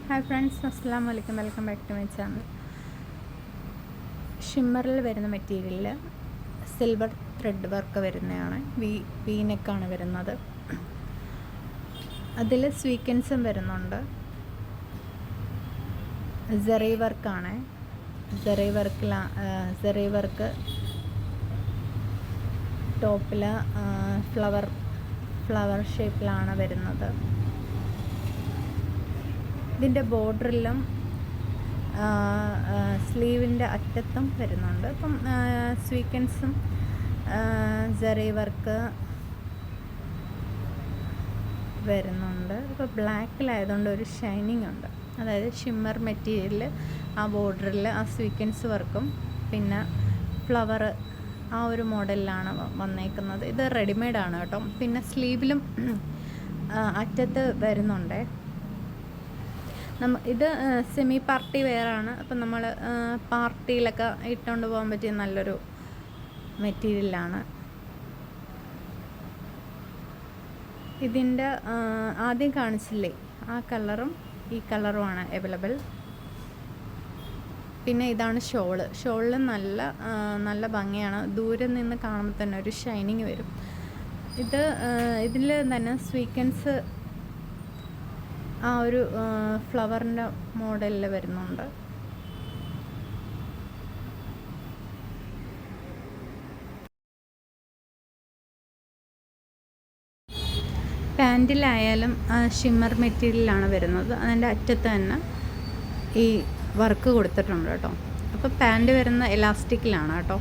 Hi friends, അസ്സലാമു അലൈക്കും. Welcome back to my channel. ഷിമ്മറിൽ വരുന്ന മെറ്റീരിയലിൽ സിൽവർ ത്രെഡ് വർക്ക് വരുന്നതാണ്. വീനെക്കാണ് വരുന്നത്. അതിൽ സ്വീക്വൻസും വരുന്നുണ്ട്. സെറി വർക്കാണ്. സെറി വർക്ക് ടോപ്പിൽ ഫ്ലവർ ഷേപ്പിലാണ് വരുന്നത്. ഇതിൻ്റെ ബോർഡറിലും സ്ലീവിൻ്റെ അറ്റത്തും വരുന്നുണ്ട്. ഇപ്പം സ്വീക്വൻസും സെറി വർക്ക് വരുന്നുണ്ട്. ഇപ്പോൾ ബ്ലാക്കിലായതുകൊണ്ട് ഒരു ഷൈനിങ് ഉണ്ട്. അതായത് ഷിമ്മർ മെറ്റീരിയലിൽ ആ ബോർഡറിൽ ആ സ്വീക്വൻസ് വർക്കും പിന്നെ ഫ്ലവർ ആ ഒരു മോഡലിലാണ് വന്നേക്കുന്നത്. ഇത് റെഡിമെയ്ഡാണ് കേട്ടോ. പിന്നെ സ്ലീവിലും അറ്റത്ത് വരുന്നുണ്ട്. ഇത് സെമി പാർട്ടി വെയറാണ്. അപ്പം നമ്മൾ പാർട്ടിയിലൊക്കെ ഇട്ടുകൊണ്ട് പോകാൻ പറ്റിയ നല്ലൊരു മെറ്റീരിയലാണ്. ഇതിൻ്റെ ആദ്യം കാണിച്ചില്ലേ, ആ കളറും ഈ കളറുമാണ് അവൈലബിൾ. പിന്നെ ഇതാണ് ഷോളിൽ നല്ല ഭംഗിയാണ്. ദൂരെ നിന്ന് കാണുമ്പോൾ തന്നെ ഒരു ഷൈനിങ് വരും. ഇതിൽ തന്നെ സ്വീക്വൻസ് ആ ഒരു ഫ്ലവറിൻ്റെ മോഡലിൽ വരുന്നുണ്ട്. പാൻറ്റിലായാലും ഷിമ്മർ മെറ്റീരിയലാണ് വരുന്നത്. അതിൻ്റെ അറ്റത്ത് തന്നെ ഈ വർക്ക് കൊടുത്തിട്ടുണ്ട് കേട്ടോ. അപ്പോൾ പാൻറ്റ് വരുന്ന എലാസ്റ്റിക്കിലാണ് കേട്ടോ.